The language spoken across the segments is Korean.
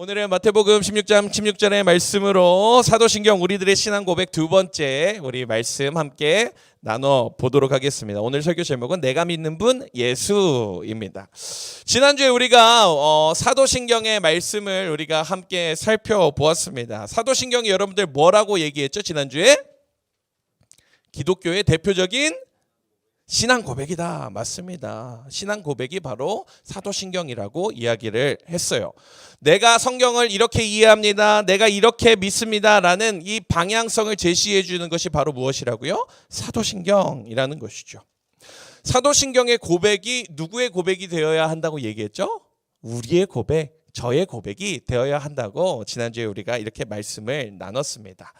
오늘은 마태복음 16절의 말씀으로 사도신경 우리들의 신앙 고백 두 번째 우리 말씀 함께 나눠 보도록 하겠습니다. 오늘 설교 제목은 내가 믿는 분 예수입니다. 지난주에 우리가 사도신경의 말씀을 우리가 함께 살펴보았습니다. 사도신경이 여러분들 뭐라고 얘기했죠? 지난주에 기독교의 대표적인 신앙 고백이다. 맞습니다. 신앙 고백이 바로 사도신경이라고 이야기를 했어요. 내가 성경을 이렇게 이해합니다. 내가 이렇게 믿습니다. 라는 이 방향성을 제시해 주는 것이 바로 무엇이라고요? 사도신경이라는 것이죠. 사도신경의 고백이 누구의 고백이 되어야 한다고 얘기했죠? 우리의 고백, 저의 고백이 되어야 한다고 지난주에 우리가 이렇게 말씀을 나눴습니다.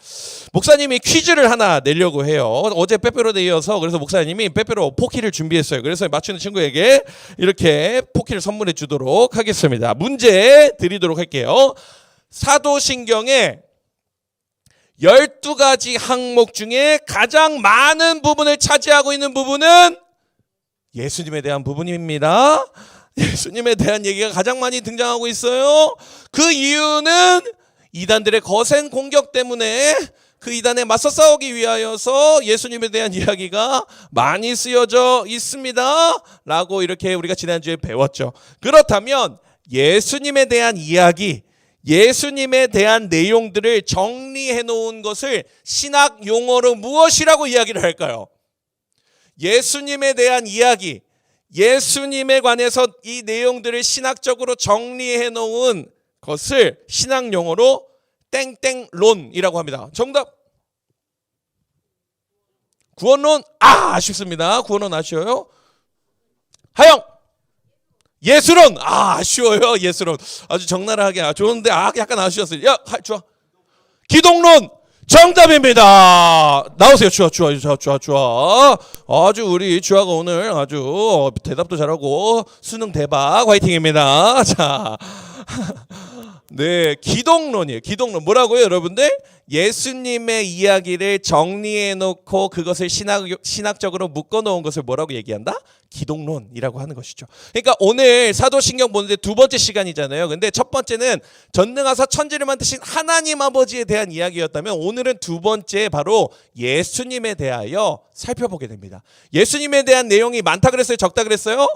목사님이 퀴즈를 하나 내려고 해요. 어제 빼빼로데이여서 그래서 목사님이 빼빼로 포키를 준비했어요. 그래서 맞추는 친구에게 이렇게 포키를 선물해 주도록 하겠습니다. 문제 드리도록 할게요. 사도신경의 12가지 항목 중에 가장 많은 부분을 차지하고 있는 부분은 예수님에 대한 부분입니다. 예수님에 대한 얘기가 가장 많이 등장하고 있어요. 그 이유는 이단들의 거센 공격 때문에 그 이단에 맞서 싸우기 위하여서 예수님에 대한 이야기가 많이 쓰여져 있습니다. 라고 이렇게 우리가 지난주에 배웠죠. 그렇다면 예수님에 대한 이야기, 예수님에 대한 내용들을 정리해 놓은 것을 신학 용어로 무엇이라고 이야기를 할까요? 예수님에 대한 이야기, 예수님에 관해서 이 내용들을 신학적으로 정리해 놓은 것을 신학 용어로 땡땡론이라고 합니다. 정답. 구원론. 아쉽습니다. 구원론 아쉬워요. 하영. 예수론. 아쉬워요. 예수론. 아주 적나라하게 좋은데 약간 아쉬웠어요. 좋아. 기독론. 정답입니다. 나오세요. 주아. 아주 우리 주아가 오늘 아주 대답도 잘하고 수능 대박 화이팅입니다. 자, 네, 기독론이에요. 기독론 뭐라고요, 여러분들? 예수님의 이야기를 정리해 놓고 그것을 신학적으로 묶어 놓은 것을 뭐라고 얘기한다? 기독론이라고 하는 것이죠. 그러니까 오늘 사도신경 보는데 두 번째 시간이잖아요. 근데 첫 번째는 전능하사 천지를 만드신 하나님 아버지에 대한 이야기였다면 오늘은 두 번째 바로 예수님에 대하여 살펴보게 됩니다. 예수님에 대한 내용이 많다 그랬어요? 적다 그랬어요?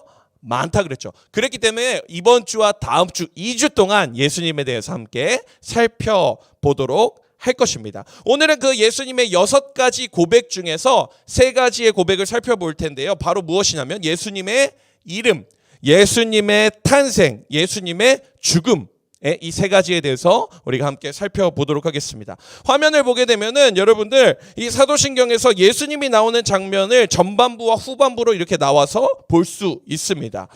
많다 그랬죠. 그랬기 때문에 이번 주와 다음 주 2주 동안 예수님에 대해서 함께 살펴보도록 할 것입니다. 오늘은 그 예수님의 6가지 고백 중에서 3가지의 고백을 살펴볼 텐데요. 바로 무엇이냐면 예수님의 이름, 예수님의 탄생, 예수님의 죽음, 이 3가지에 대해서 우리가 함께 살펴보도록 하겠습니다. 화면을 보게 되면은 여러분들 이 사도신경에서 예수님이 나오는 장면을 전반부와 후반부로 이렇게 나와서 볼 수 있습니다.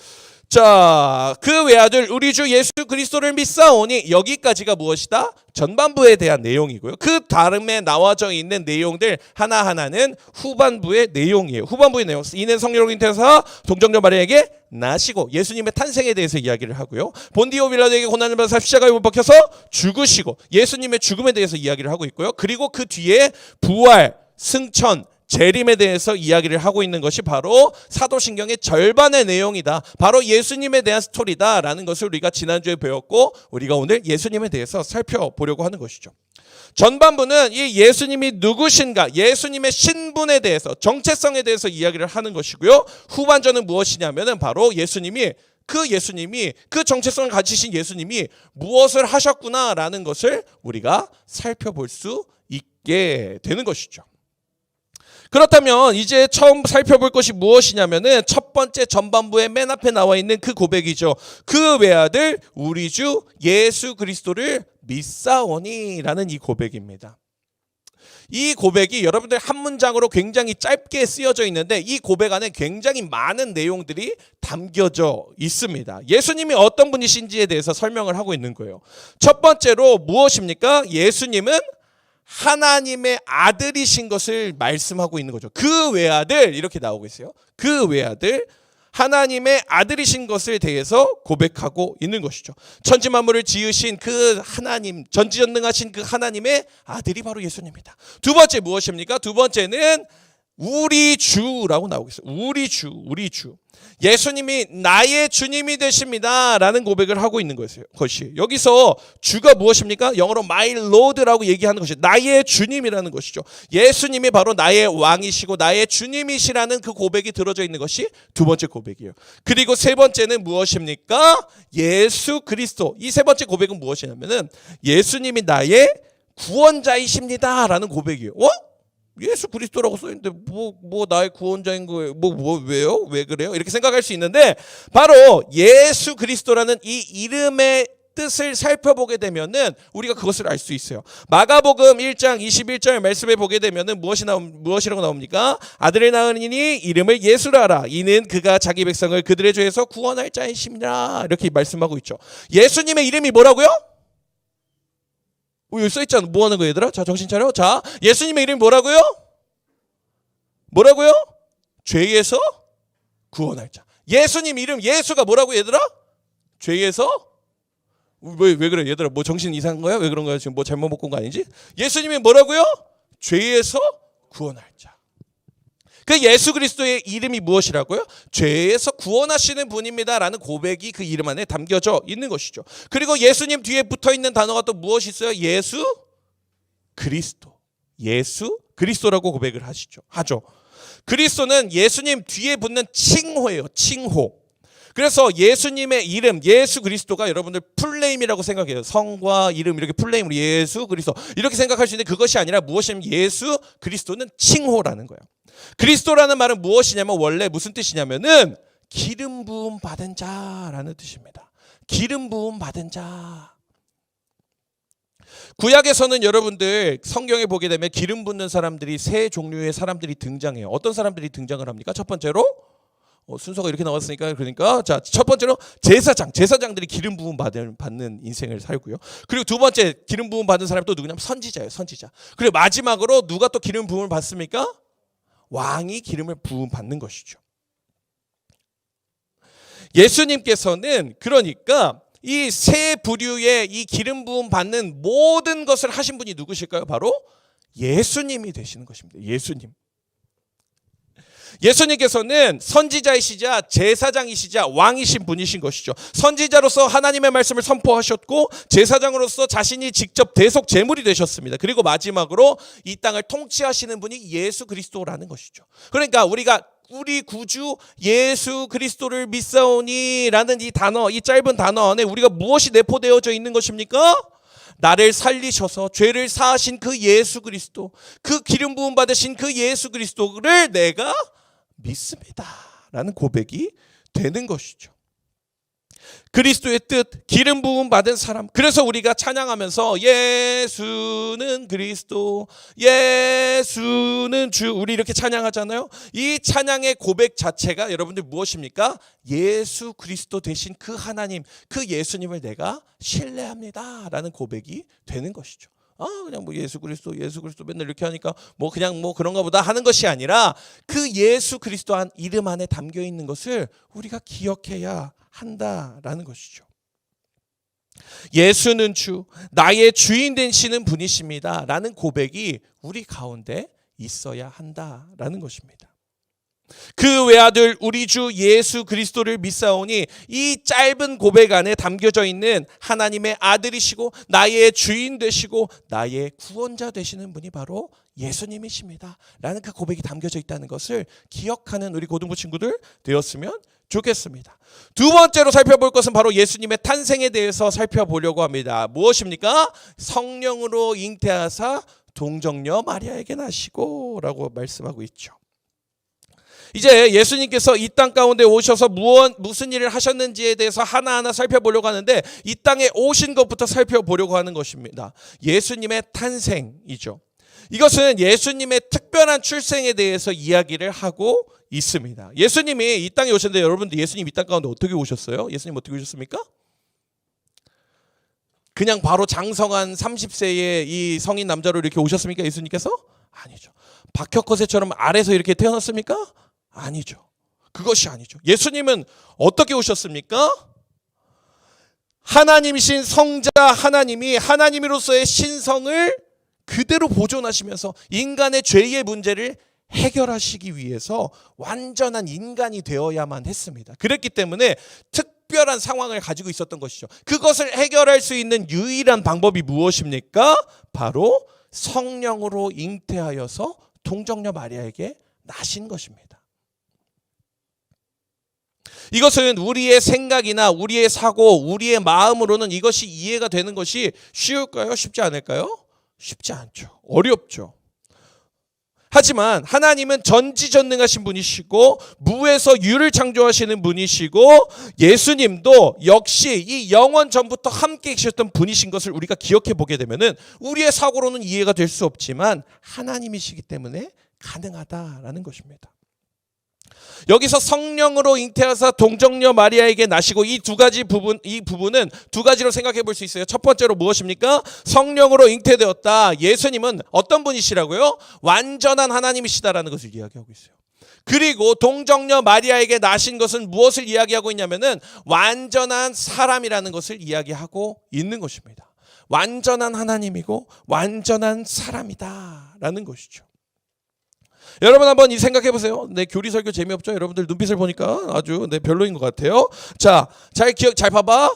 자, 그 외아들 우리 주 예수 그리스도를 믿사오니 여기까지가 무엇이다? 전반부에 대한 내용이고요. 그 다음에 나와져 있는 내용들 하나하나는 후반부의 내용이에요. 후반부의 내용. 이는 성령으로 잉태하사 동정녀 마리아에게 나시고 예수님의 탄생에 대해서 이야기를 하고요. 본디오 빌라도에게 고난을 받아 십자가에 못 박혀서 죽으시고 예수님의 죽음에 대해서 이야기를 하고 있고요. 그리고 그 뒤에 부활, 승천, 재림에 대해서 이야기를 하고 있는 것이 바로 사도신경의 절반의 내용이다. 바로 예수님에 대한 스토리다라는 것을 우리가 지난주에 배웠고 우리가 오늘 예수님에 대해서 살펴보려고 하는 것이죠. 전반부는 이 예수님이 누구신가, 예수님의 신분에 대해서, 정체성에 대해서 이야기를 하는 것이고요. 후반전은 무엇이냐면은 바로 예수님이 그 정체성을 가지신 예수님이 무엇을 하셨구나라는 것을 우리가 살펴볼 수 있게 되는 것이죠. 그렇다면 이제 처음 살펴볼 것이 무엇이냐면은 첫 번째 전반부의 맨 앞에 나와 있는 그 고백이죠. 그 외아들 우리 주 예수 그리스도를 믿사오니라는 이 고백입니다. 이 고백이 여러분들 한 문장으로 굉장히 짧게 쓰여져 있는데 이 고백 안에 굉장히 많은 내용들이 담겨져 있습니다. 예수님이 어떤 분이신지에 대해서 설명을 하고 있는 거예요. 첫 번째로 무엇입니까? 예수님은 하나님의 아들이신 것을 말씀하고 있는 거죠. 그 외아들 이렇게 나오고 있어요. 그 외아들 하나님의 아들이신 것을 대해서 고백하고 있는 것이죠. 천지 만물을 지으신 그 하나님, 전지전능하신 그 하나님의 아들이 바로 예수님입니다. 두 번째 무엇입니까? 두 번째는 우리 주라고 나오고 있어요. 우리 주, 우리 주. 예수님이 나의 주님이 되십니다 라는 고백을 하고 있는 것이 여기서 주가 무엇입니까? 영어로 my lord라고 얘기하는 것이 나의 주님이라는 것이죠. 예수님이 바로 나의 왕이시고 나의 주님이시라는 그 고백이 들어져 있는 것이 두 번째 고백이에요. 그리고 세 번째는 무엇입니까? 예수 그리스도. 이 세 번째 고백은 무엇이냐면은 예수님이 나의 구원자이십니다 라는 고백이에요. 예수 그리스도라고 써있는데 뭐 나의 구원자인 거예요. 왜요? 왜 그래요? 이렇게 생각할 수 있는데 바로 예수 그리스도라는 이 이름의 뜻을 살펴보게 되면은 우리가 그것을 알 수 있어요. 마가복음 1장 21절 말씀에 보게 되면은 무엇이라고 나옵니까? 아들을 낳으니 이름을 예수라 하라. 이는 그가 자기 백성을 그들의 죄에서 구원할 자이십니다. 이렇게 말씀하고 있죠. 예수님의 이름이 뭐라고요? 여기 써있잖아. 뭐 하는 거야 얘들아? 자, 정신 차려. 자, 예수님의 이름이 뭐라고요? 뭐라고요? 죄에서 구원할 자. 예수님 이름 예수가 뭐라고 얘들아? 죄에서? 왜 그래 얘들아? 뭐 정신 이상한 거야? 왜 그런 거야? 지금 뭐 잘못 먹고 온 거 아니지? 예수님이 뭐라고요? 죄에서 구원할 자. 그 예수 그리스도의 이름이 무엇이라고요? 죄에서 구원하시는 분입니다 라는 고백이 그 이름 안에 담겨져 있는 것이죠. 그리고 예수님 뒤에 붙어있는 단어가 또 무엇이 있어요? 예수 그리스도. 예수 그리스도라고 고백을 하죠. 그리스도는 예수님 뒤에 붙는 칭호예요. 칭호. 그래서 예수님의 이름 예수 그리스도가 여러분들 풀네임이라고 생각해요. 성과 이름 이렇게 풀네임으로 예수 그리스도 이렇게 생각할 수 있는데 그것이 아니라 무엇이냐면 예수 그리스도는 칭호라는 거예요. 그리스도라는 말은 무엇이냐면 원래 무슨 뜻이냐면은 기름 부음 받은 자라는 뜻입니다. 기름 부음 받은 자. 구약에서는 여러분들 성경에 보게 되면 기름 붓는 사람들이 세 종류의 사람들이 등장해요. 어떤 사람들이 등장을 합니까? 첫 번째로 순서가 이렇게 나왔으니까 그러니까 자, 첫 번째로 제사장들이 기름 부음 받는 인생을 살고요. 그리고 두 번째 기름 부음 받는 사람이 또 누구냐면 선지자예요. 선지자. 그리고 마지막으로 누가 또 기름 부음을 받습니까? 왕이 기름을 부음 받는 것이죠. 예수님께서는 그러니까 이 세 부류의 이 기름 부음 받는 모든 것을 하신 분이 누구실까요? 바로 예수님이 되시는 것입니다. 예수님. 예수님께서는 선지자이시자 제사장이시자 왕이신 분이신 것이죠. 선지자로서 하나님의 말씀을 선포하셨고 제사장으로서 자신이 직접 대속 제물이 되셨습니다. 그리고 마지막으로 이 땅을 통치하시는 분이 예수 그리스도라는 것이죠. 그러니까 우리 구주 예수 그리스도를 믿사오니라는 이 단어, 이 짧은 단어 안에 우리가 무엇이 내포되어져 있는 것입니까? 나를 살리셔서 죄를 사하신 그 예수 그리스도, 그 기름 부음 받으신 그 예수 그리스도를 내가 믿습니다 라는 고백이 되는 것이죠. 그리스도의 뜻, 기름 부음 받은 사람. 그래서 우리가 찬양하면서 예수는 그리스도, 예수는 주, 우리 이렇게 찬양하잖아요. 이 찬양의 고백 자체가 여러분들 무엇입니까? 예수 그리스도 되신 그 하나님, 그 예수님을 내가 신뢰합니다 라는 고백이 되는 것이죠. 그냥 뭐 예수 그리스도 맨날 이렇게 하니까 뭐 그냥 뭐 그런가 보다 하는 것이 아니라 그 예수 그리스도 한 이름 안에 담겨 있는 것을 우리가 기억해야 한다라는 것이죠. 예수는 주, 나의 주인 되시는 분이십니다 라는 고백이 우리 가운데 있어야 한다라는 것입니다. 그 외아들 우리 주 예수 그리스도를 믿사오니 이 짧은 고백 안에 담겨져 있는 하나님의 아들이시고 나의 주인 되시고 나의 구원자 되시는 분이 바로 예수님이십니다 라는 그 고백이 담겨져 있다는 것을 기억하는 우리 고등부 친구들 되었으면 좋겠습니다. 두 번째로 살펴볼 것은 바로 예수님의 탄생에 대해서 살펴보려고 합니다. 무엇입니까? 성령으로 잉태하사 동정녀 마리아에게 나시고 라고 말씀하고 있죠. 이제 예수님께서 이 땅 가운데 오셔서 무슨 일을 하셨는지에 대해서 하나하나 살펴보려고 하는데 이 땅에 오신 것부터 살펴보려고 하는 것입니다. 예수님의 탄생이죠. 이것은 예수님의 특별한 출생에 대해서 이야기를 하고 있습니다. 예수님이 이 땅에 오셨는데 여러분들 예수님 이 땅 가운데 어떻게 오셨어요? 예수님 어떻게 오셨습니까? 그냥 바로 장성한 30세의 이 성인 남자로 이렇게 오셨습니까? 예수님께서? 아니죠. 박혁거세처럼 아래서 이렇게 태어났습니까? 아니죠. 그것이 아니죠. 예수님은 어떻게 오셨습니까? 하나님이신 성자 하나님이 하나님으로서의 신성을 그대로 보존하시면서 인간의 죄의 문제를 해결하시기 위해서 완전한 인간이 되어야만 했습니다. 그랬기 때문에 특별한 상황을 가지고 있었던 것이죠. 그것을 해결할 수 있는 유일한 방법이 무엇입니까? 바로 성령으로 잉태하여서 동정녀 마리아에게 나신 것입니다. 이것은 우리의 생각이나 우리의 사고, 우리의 마음으로는 이것이 이해가 되는 것이 쉬울까요? 쉽지 않을까요? 쉽지 않죠. 어렵죠. 하지만 하나님은 전지전능하신 분이시고 무에서 유를 창조하시는 분이시고 예수님도 역시 이 영원 전부터 함께 계셨던 분이신 것을 우리가 기억해 보게 되면은 우리의 사고로는 이해가 될 수 없지만 하나님이시기 때문에 가능하다라는 것입니다. 여기서 성령으로 잉태하사 동정녀 마리아에게 나시고 이 부분은 두 가지로 생각해 볼 수 있어요. 첫 번째로 무엇입니까? 성령으로 잉태되었다. 예수님은 어떤 분이시라고요? 완전한 하나님이시다라는 것을 이야기하고 있어요. 그리고 동정녀 마리아에게 나신 것은 무엇을 이야기하고 있냐면은 완전한 사람이라는 것을 이야기하고 있는 것입니다. 완전한 하나님이고 완전한 사람이다라는 것이죠. 여러분 한번 이 생각해 보세요. 내 교리 설교 재미없죠? 여러분들 눈빛을 보니까 아주 별로인 것 같아요. 자, 잘 봐봐.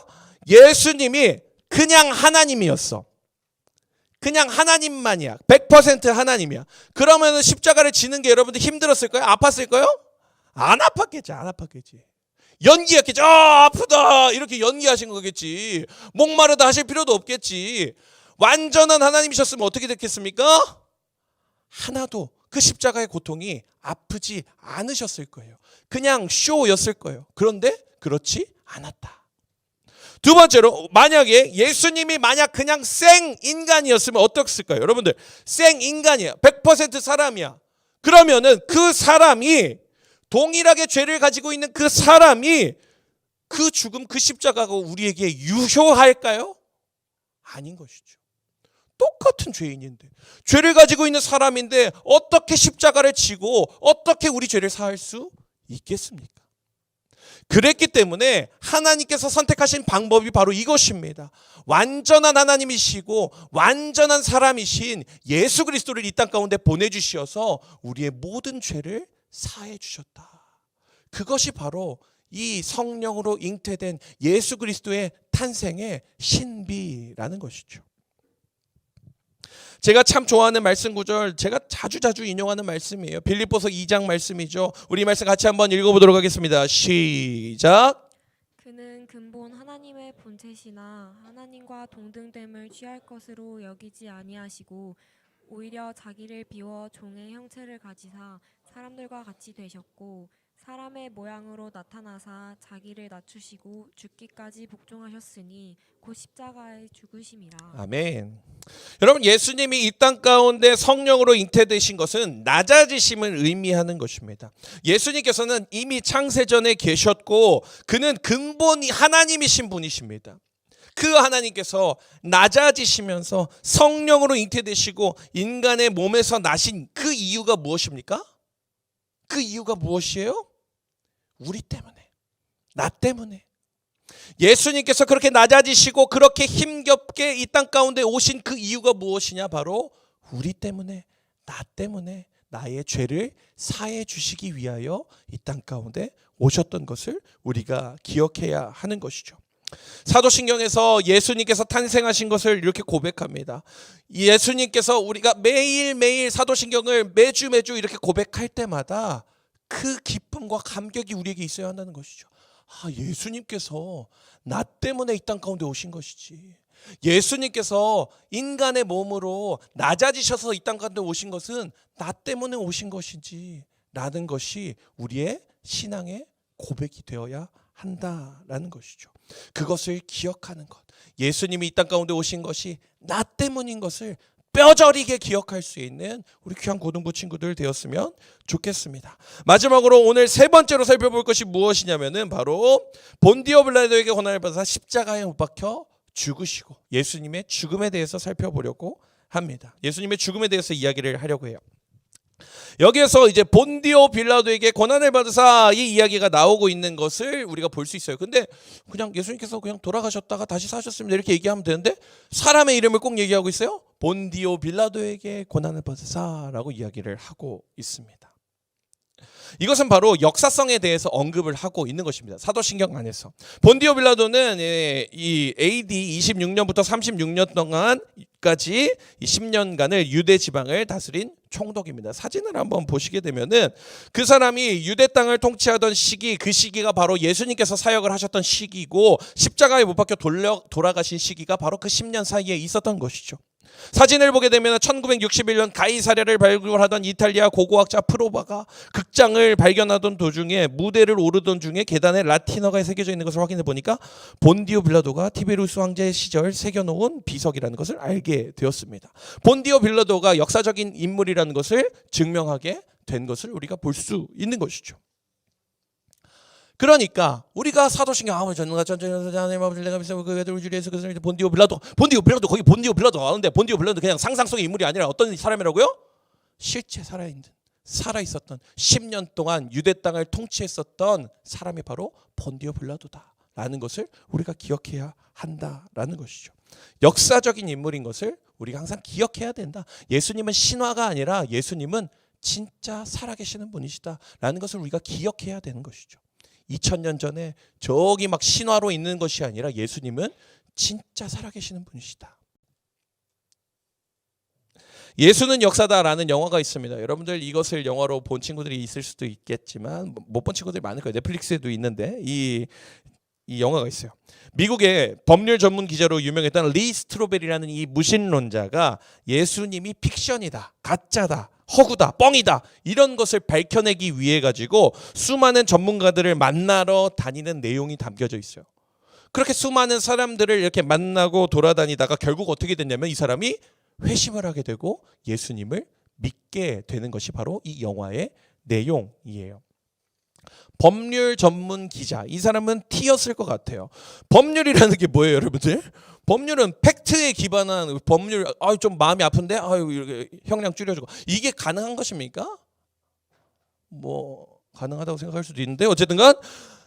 예수님이 그냥 하나님이었어. 그냥 하나님만이야. 100% 하나님이야. 그러면 십자가를 지는 게 여러분들 힘들었을까요? 아팠을까요? 안 아팠겠지. 연기했겠지. 아프다 이렇게 연기하신 거겠지. 목마르다 하실 필요도 없겠지. 완전한 하나님이셨으면 어떻게 됐겠습니까? 하나도 그 십자가의 고통이 아프지 않으셨을 거예요. 그냥 쇼였을 거예요. 그런데 그렇지 않았다. 두 번째로 만약에 예수님이 만약 그냥 생 인간이었으면 어떻을까요? 여러분들 생 인간이야. 100% 사람이야. 그러면은 그 사람이 동일하게 죄를 가지고 있는 그 사람이 그 죽음 그 십자가가 우리에게 유효할까요? 아닌 것이죠. 똑같은 죄인인데 죄를 가지고 있는 사람인데 어떻게 십자가를 지고 어떻게 우리 죄를 사할 수 있겠습니까? 그랬기 때문에 하나님께서 선택하신 방법이 바로 이것입니다. 완전한 하나님이시고 완전한 사람이신 예수 그리스도를 이 땅 가운데 보내주셔서 우리의 모든 죄를 사해 주셨다. 그것이 바로 이 성령으로 잉태된 예수 그리스도의 탄생의 신비라는 것이죠. 제가 참 좋아하는 말씀 구절, 제가 자주 인용하는 말씀이에요. 빌립보서 2장 말씀이죠. 우리 말씀 같이 한번 읽어보도록 하겠습니다. 시작. 그는 근본 하나님의 본체시나 하나님과 동등됨을 취할 것으로 여기지 아니하시고 오히려 자기를 비워 종의 형체를 가지사 사람들과 같이 되셨고 사람의 모양으로 나타나사 자기를 낮추시고 죽기까지 복종하셨으니 곧 십자가에 죽으심이라. 아멘. 여러분 예수님이 이 땅 가운데 성령으로 잉태되신 것은 낮아지심을 의미하는 것입니다. 예수님께서는 이미 창세전에 계셨고 그는 근본이 하나님이신 분이십니다. 그 하나님께서 낮아지시면서 성령으로 잉태되시고 인간의 몸에서 나신 그 이유가 무엇입니까? 그 이유가 무엇이에요? 우리 때문에, 나 때문에. 예수님께서 그렇게 낮아지시고 그렇게 힘겹게 이 땅 가운데 오신 그 이유가 무엇이냐? 바로 우리 때문에, 나 때문에 나의 죄를 사해 주시기 위하여 이 땅 가운데 오셨던 것을 우리가 기억해야 하는 것이죠. 사도신경에서 예수님께서 탄생하신 것을 이렇게 고백합니다. 예수님께서 우리가 매일매일 사도신경을 매주 이렇게 고백할 때마다 그 기쁨과 감격이 우리에게 있어야 한다는 것이죠. 예수님께서 나 때문에 이 땅 가운데 오신 것이지. 예수님께서 인간의 몸으로 낮아지셔서 이 땅 가운데 오신 것은 나 때문에 오신 것이지 라는 것이 우리의 신앙의 고백이 되어야 한다라는 것이죠. 그것을 기억하는 것. 예수님이 이 땅 가운데 오신 것이 나 때문인 것을 뼈저리게 기억할 수 있는 우리 귀한 고등부 친구들 되었으면 좋겠습니다. 마지막으로 오늘 세 번째로 살펴볼 것이 무엇이냐면은 바로 본디오 빌라도에게 고난을 받아서 십자가에 못 박혀 죽으시고 예수님의 죽음에 대해서 살펴보려고 합니다. 예수님의 죽음에 대해서 이야기를 하려고 해요. 여기에서 이제 본디오 빌라도에게 고난을 받으사 이 이야기가 나오고 있는 것을 우리가 볼 수 있어요. 근데 그냥 예수님께서 그냥 돌아가셨다가 다시 사셨습니다 이렇게 얘기하면 되는데 사람의 이름을 꼭 얘기하고 있어요. 본디오 빌라도에게 고난을 받으사라고 이야기를 하고 있습니다. 이것은 바로 역사성에 대해서 언급을 하고 있는 것입니다. 사도신경 안에서 본디오 빌라도는 이 AD 26년부터 36년 동안까지 10년간을 유대 지방을 다스린 총독입니다. 사진을 한번 보시게 되면은 그 사람이 유대 땅을 통치하던 시기, 그 시기가 바로 예수님께서 사역을 하셨던 시기고 십자가에 못 박혀 돌아가신 시기가 바로 그 10년 사이에 있었던 것이죠. 사진을 보게 되면 1961년 가이사랴를 발굴하던 이탈리아 고고학자 프로바가 극장을 발견하던 도중에 무대를 오르던 중에 계단에 라틴어가 새겨져 있는 것을 확인해 보니까 본디오 빌라도가 티베리우스 황제의 시절 새겨놓은 비석이라는 것을 알게 되었습니다. 본디오 빌라도가 역사적인 인물이라는 것을 증명하게 된 것을 우리가 볼 수 있는 것이죠. 그러니까 우리가 사도신경 전능과 전전전전 하나님 아버지 내가 믿사오고 그 애들 우리 예수 그리스도 본디오 빌라도 거기 본디오 빌라도 가는데 본디오 빌라도 그냥 상상 속의 인물이 아니라 어떤 사람이라고요? 실제 살아 있었던 10년 동안 유대 땅을 통치했었던 사람이 바로 본디오 빌라도다라는 것을 우리가 기억해야 한다라는 것이죠. 역사적인 인물인 것을 우리가 항상 기억해야 된다. 예수님은 신화가 아니라 예수님은 진짜 살아계시는 분이시다라는 것을 우리가 기억해야 되는 것이죠. 2000년 전에 저기 막 신화로 있는 것이 아니라 예수님은 진짜 살아계시는 분이시다. 예수는 역사다라는 영화가 있습니다. 여러분들 이것을 영화로 본 친구들이 있을 수도 있겠지만 못 본 친구들이 많을 거예요. 넷플릭스에도 있는데 이 영화가 있어요. 미국의 법률 전문 기자로 유명했던 리 스트로벨이라는 이 무신론자가 예수님이 픽션이다, 가짜다, 허구다, 뻥이다 이런 것을 밝혀내기 위해 가지고 수많은 전문가들을 만나러 다니는 내용이 담겨져 있어요. 그렇게 수많은 사람들을 이렇게 만나고 돌아다니다가 결국 어떻게 됐냐면 이 사람이 회심을 하게 되고 예수님을 믿게 되는 것이 바로 이 영화의 내용이에요. 법률 전문 기자, 이 사람은 T였을 것 같아요. 법률이라는 게 뭐예요, 여러분들? 법률은 팩트에 기반한 법률. 좀 마음이 아픈데 이렇게 형량 줄여주고 이게 가능한 것입니까? 뭐 가능하다고 생각할 수도 있는데 어쨌든간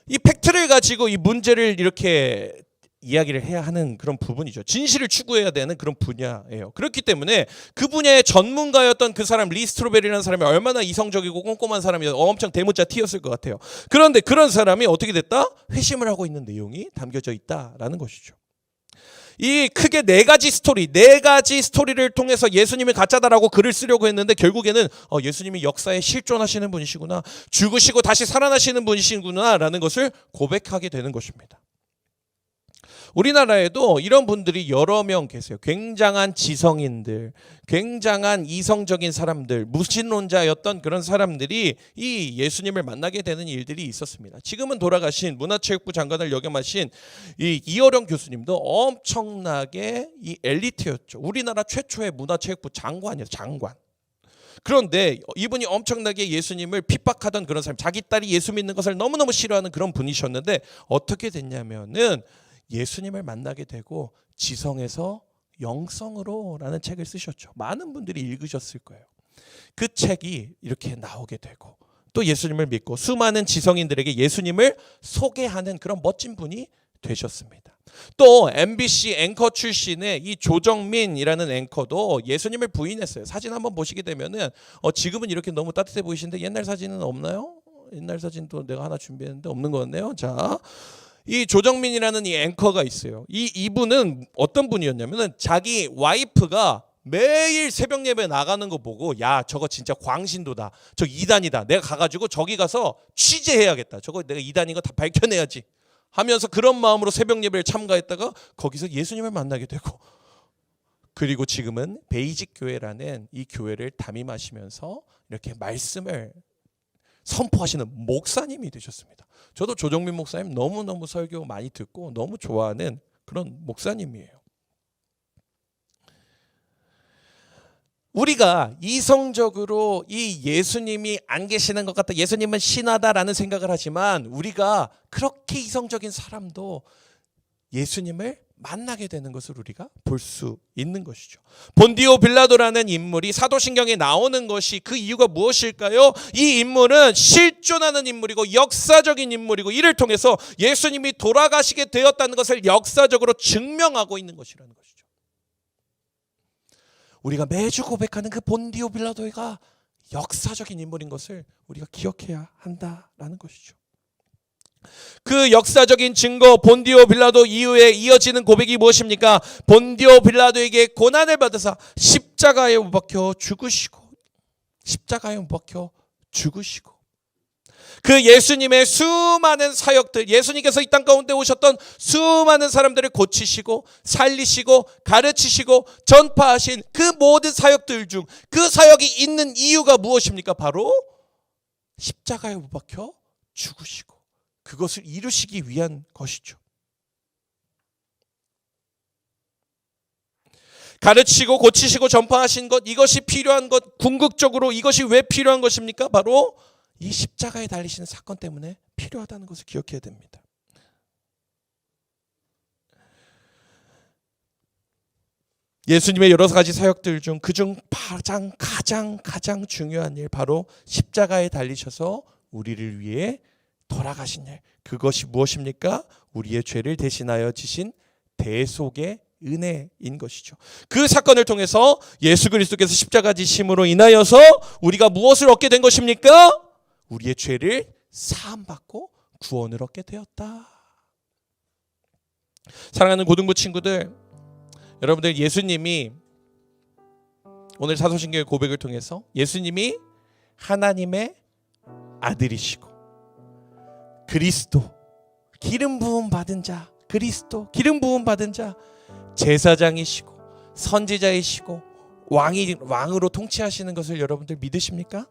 이 팩트를 가지고 이 문제를 이렇게 이야기를 해야 하는 그런 부분이죠. 진실을 추구해야 되는 그런 분야예요. 그렇기 때문에 그 분야의 전문가였던 그 사람 리 스트로벨이라는 사람이 얼마나 이성적이고 꼼꼼한 사람이었 엄청 대문자 T였을 것 같아요. 그런데 그런 사람이 어떻게 됐다? 회심을 하고 있는 내용이 담겨져 있다라는 것이죠. 이 크게 네 가지 스토리를 통해서 예수님이 가짜다라고 글을 쓰려고 했는데 결국에는 예수님이 역사에 실존하시는 분이시구나, 죽으시고 다시 살아나시는 분이시구나라는 것을 고백하게 되는 것입니다. 우리나라에도 이런 분들이 여러 명 계세요. 굉장한 지성인들, 굉장한 이성적인 사람들, 무신론자였던 그런 사람들이 이 예수님을 만나게 되는 일들이 있었습니다. 지금은 돌아가신 문화체육부 장관을 역임하신 이 이어령 교수님도 엄청나게 이 엘리트였죠. 우리나라 최초의 문화체육부 장관이에요. 장관. 그런데 이분이 엄청나게 예수님을 핍박하던 그런 사람, 자기 딸이 예수 믿는 것을 너무너무 싫어하는 그런 분이셨는데 어떻게 됐냐면은 예수님을 만나게 되고 지성에서 영성으로라는 책을 쓰셨죠. 많은 분들이 읽으셨을 거예요. 그 책이 이렇게 나오게 되고 또 예수님을 믿고 수많은 지성인들에게 예수님을 소개하는 그런 멋진 분이 되셨습니다. 또 MBC 앵커 출신의 이 조정민이라는 앵커도 예수님을 부인했어요. 사진 한번 보시게 되면은 지금은 이렇게 너무 따뜻해 보이시는데 옛날 사진은 없나요? 옛날 사진도 내가 하나 준비했는데 없는 것 같네요. 자, 이 조정민이라는 이 앵커가 있어요. 이분은 어떤 분이었냐면은 자기 와이프가 매일 새벽 예배 나가는 거 보고 야 저거 진짜 광신도다, 저 이단이다, 내가 가가지고 저기 가서 취재해야겠다, 저거 내가 이단인 거 다 밝혀내야지 하면서 그런 마음으로 새벽 예배를 참가했다가 거기서 예수님을 만나게 되고 그리고 지금은 베이직 교회라는 이 교회를 담임하시면서 이렇게 말씀을 선포하시는 목사님이 되셨습니다. 저도 조정민 목사님 너무너무 설교 많이 듣고 너무 좋아하는 그런 목사님이에요. 우리가 이성적으로 이 예수님이 안 계시는 것 같다, 예수님은 신화다라는 생각을 하지만 우리가 그렇게 이성적인 사람도 예수님을 만나게 되는 것을 우리가 볼 수 있는 것이죠. 본디오 빌라도라는 인물이 사도신경에 나오는 것이 그 이유가 무엇일까요? 이 인물은 실존하는 인물이고 역사적인 인물이고 이를 통해서 예수님이 돌아가시게 되었다는 것을 역사적으로 증명하고 있는 것이라는 것이죠. 우리가 매주 고백하는 그 본디오 빌라도가 역사적인 인물인 것을 우리가 기억해야 한다라는 것이죠. 그 역사적인 증거 본디오 빌라도 이후에 이어지는 고백이 무엇입니까? 본디오 빌라도에게 고난을 받으사 십자가에 못 박혀 죽으시고 그 예수님의 수많은 사역들, 예수님께서 이 땅 가운데 오셨던 수많은 사람들을 고치시고 살리시고 가르치시고 전파하신 그 모든 사역들 중 그 사역이 있는 이유가 무엇입니까? 바로 십자가에 못 박혀 죽으시고 그것을 이루시기 위한 것이죠. 가르치고 고치시고 전파하신 것, 이것이 필요한 것, 궁극적으로 이것이 왜 필요한 것입니까? 바로 이 십자가에 달리시는 사건 때문에 필요하다는 것을 기억해야 됩니다. 예수님의 여러 가지 사역들 중 그중 가장 중요한 일, 바로 십자가에 달리셔서 우리를 위해 돌아가신 일, 그것이 무엇입니까? 우리의 죄를 대신하여 지신 대속의 은혜인 것이죠. 그 사건을 통해서 예수 그리스도께서 십자가 지심으로 인하여서 우리가 무엇을 얻게 된 것입니까? 우리의 죄를 사함받고 구원을 얻게 되었다. 사랑하는 고등부 친구들, 여러분들, 예수님이 오늘 사도신경의 고백을 통해서 예수님이 하나님의 아들이시고 그리스도, 기름 부음 받은 자, 그리스도, 기름 부음 받은 자, 제사장이시고 선지자이시고 왕으로 통치하시는 것을 여러분들 믿으십니까?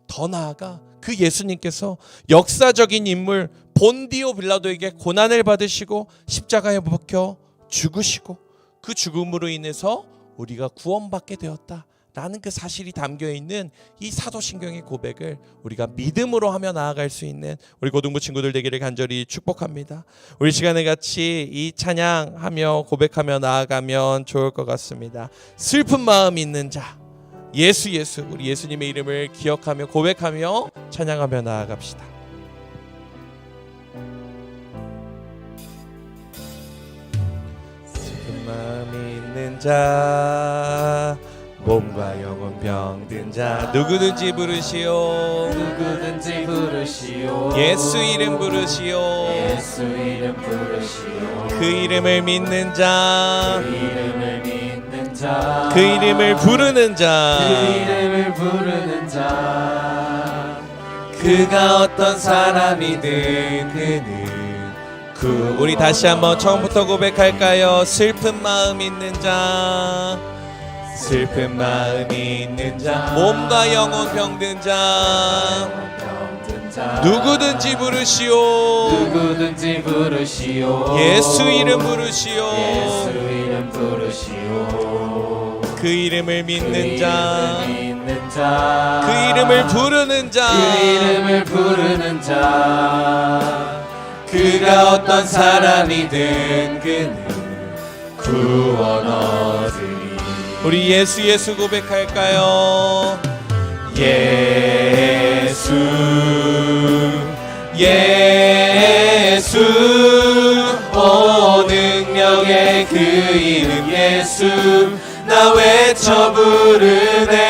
더 나아가 그 예수님께서 역사적인 인물 본디오 빌라도에게 고난을 받으시고 십자가에 못 박혀 죽으시고 그 죽음으로 인해서 우리가 구원받게 되었다라는 그 사실이 담겨있는 이 사도신경의 고백을 우리가 믿음으로 하며 나아갈 수 있는 우리 고등부 친구들 되기를 간절히 축복합니다. 우리 시간에 같이 이 찬양하며 고백하며 나아가면 좋을 것 같습니다. 슬픈 마음 있는 자, 예수 우리 예수님의 이름을 기억하며 고백하며 찬양하며 나아갑시다. 슬픈 마음 있는 자, 몸과 영혼 병든 자, 누구든지 부르시오, 예수 이름 부르시오, 그 이름을 믿는 자, 그 이름을 부르는 자, 그가 어떤 사람이든 그는 우리 다시 한번 처음부터 고백할까요? 슬픈 마음 있는 자, 슬픈 마음이 있는 자, 몸과 영혼 병든 자, 누구든지 부르시오, 예수 이름 부르시오, 그 이름을 믿는 자, 그 이름을 부르는 자, 그가 어떤 사람이든 그는 구원 얻으리. 우리 예수 고백할까요? 예수 오 능력의 그 이름 예수, 나 외쳐 부르네.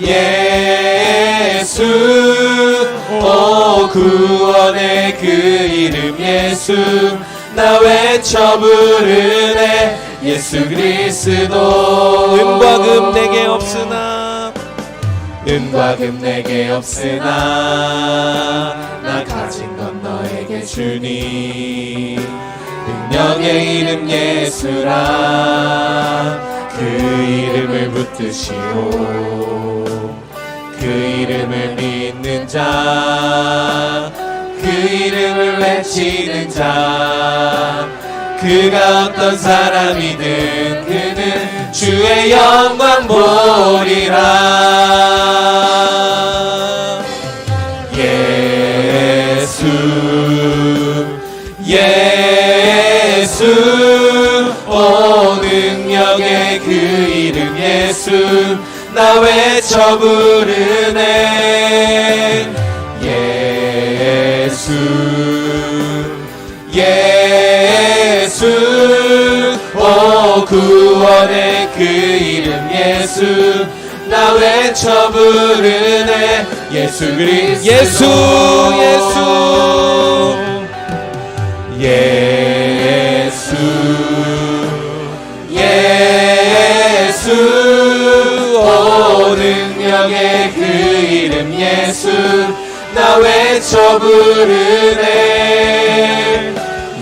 예수 오 구원의 그 이름 예수, 나 외쳐 부르네. 예수 그리스도, 은과 금 내게 없으나 나 가진 건 너에게 주니. 능력의 이름 예수라, 그 이름을 붙드시오. 그 이름을 믿는 자, 그 이름을 외치는 자, 그가 어떤 사람이든 그는 주의 영광 보리라. 예수 예수 오 능력의 그 이름 예수 나 외쳐 부르네 예수 예수 오 구원의 그 이름 예수 나 외쳐 부르네 예수 그리스도 예수 예수 예수 오 능력의 그 이름 예수 나 외쳐 부르네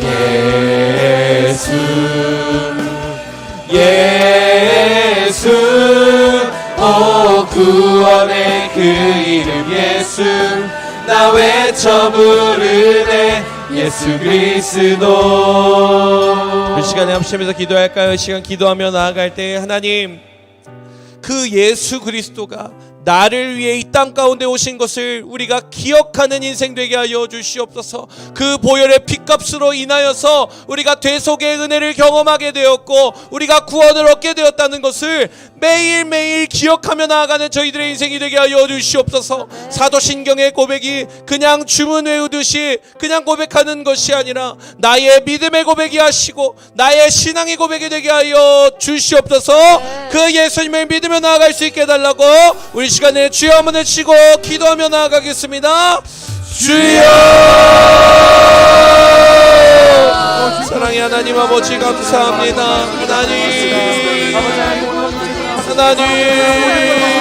예수 예수 오 구원의 그 이름 예수 나 외쳐 부르네 예수 그리스도. 이 시간에 합심해서 기도할까요? 이 시간 기도하며 나아갈 때 하나님 그 예수 그리스도가 나를 위해 이 땅 가운데 오신 것을 우리가 기억하는 인생 되게 하여 주시옵소서. 그 보혈의 피값으로 인하여서 우리가 대속의 은혜를 경험하게 되었고 우리가 구원을 얻게 되었다는 것을 매일매일 기억하며 나아가는 저희들의 인생이 되게 하여 주시옵소서. 사도신경의 고백이 그냥 주문 외우듯이 그냥 고백하는 것이 아니라 나의 믿음의 고백이 하시고 나의 신앙의 고백이 되게 하여 주시옵소서. 그 예수님을 믿으며 나아갈 수 있게 해달라고 우리 시간에 주여 한번 외치고 기도하며 나아가겠습니다. 주여 사랑의 하나님 아버지 감사합니다. 하나님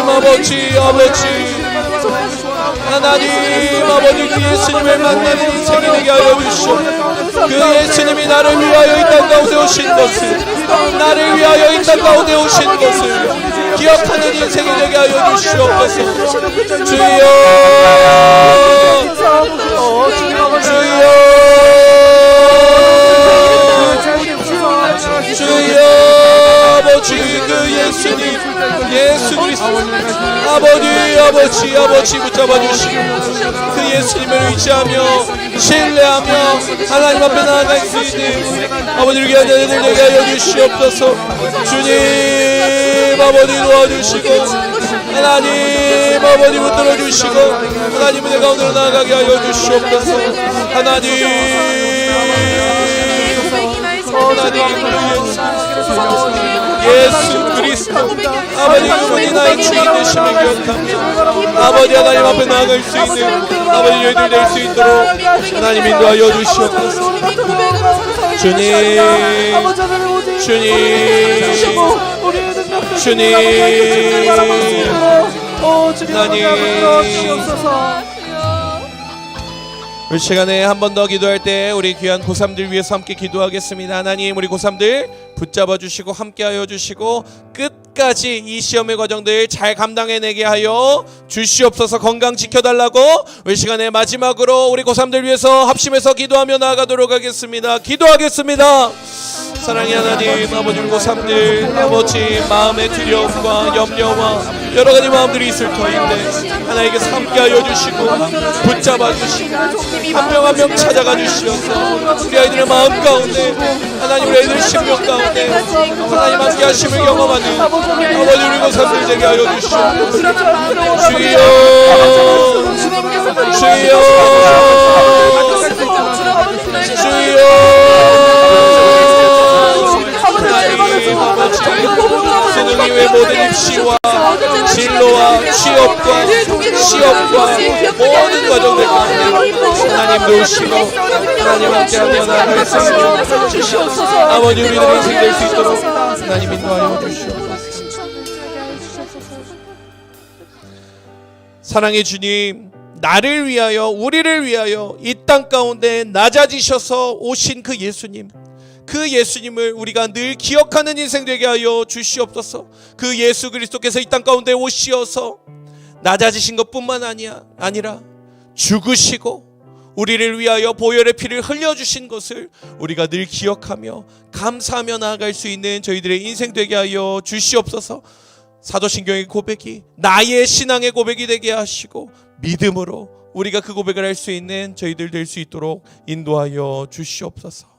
아버지 하나님 아버지 그 예수님을 만나는 인생이 되게 하여 주시옵소서. 그 예수님이 나를 위하여 이 땅 가운데 오신 것을 나를 위하여 이 땅 가운데 오신 것을 기억하는 인생이 되게 하여 주시옵소서. 주여 주여 아버지 그 예수님 예수 그리스도 아버지 붙잡아 주시고 그 예수님을 의지하며 신뢰하며 하나님 앞에 나아갈 수 있는 아버지를 위한 자들 되게 하여 주시옵소서. 주님 아버지 도와주시고 하나님 아버지 붙들어 주시고 하나님 은혜 가운데로 나아가게 하여 주시옵소서. 하나님 예수 그리스도 아버지 그분이 나의 주인 되심을 기억합니다. 아버지 하나님 앞에 나아갈 수 있는 아버지 저희들 될 수 있도록 하나님 인도하여 주시옵소서. 주님 하나님 이 시간에 한 번 더 기도할 때 우리 귀한 고3들 위해서 함께 기도하겠습니다. 하나님 우리 고3들 붙잡아 주시고 함께 하여 주시고 끝까지 이 시험의 과정들 잘 감당해내게 하여 주시옵소서. 건강 지켜달라고 이 시간에 마지막으로 우리 고3들 위해서 합심해서 기도하며 나아가도록 하겠습니다. 기도하겠습니다. 사랑의 하나님 아버지 우리 고3들 아버지 마음의 두려움과 염려와 여러 가지 마음들이 있을 터인데 하나님께서 함께하여 주시고 붙잡아 주시고 한 명 한 명 찾아가 주시어서 우리 아이들의 마음 가운데 하나님 우리 아이들 심령 가운데 하나님 함께 하심을 경험하는 아버지 우리 고3들 되게 하여 주시옵소서. 주여 수능 이외 모든 입시와 진로와 취업과 시험과 모든 과정들 가운데 하나님 도우시고 하나님 함께하며 나아갈 수 있도록 아버지 우리들의 인생 될 수 있도록 하나님 인도하여 주시옵소서. 사랑의 주님 나를 위하여 우리를 위하여 이 땅 가운데 낮아지셔서 오신 그 예수님을 우리가 늘 기억하는 인생 되게 하여 주시옵소서. 그 예수 그리스도께서 이 땅 가운데 오시어서 낮아지신 것뿐만 아니라 죽으시고 우리를 위하여 보혈의 피를 흘려주신 것을 우리가 늘 기억하며 감사하며 나아갈 수 있는 저희들의 인생 되게 하여 주시옵소서. 사도신경의 고백이 나의 신앙의 고백이 되게 하시고 믿음으로 우리가 그 고백을 할 수 있는 저희들 될 수 있도록 인도하여 주시옵소서.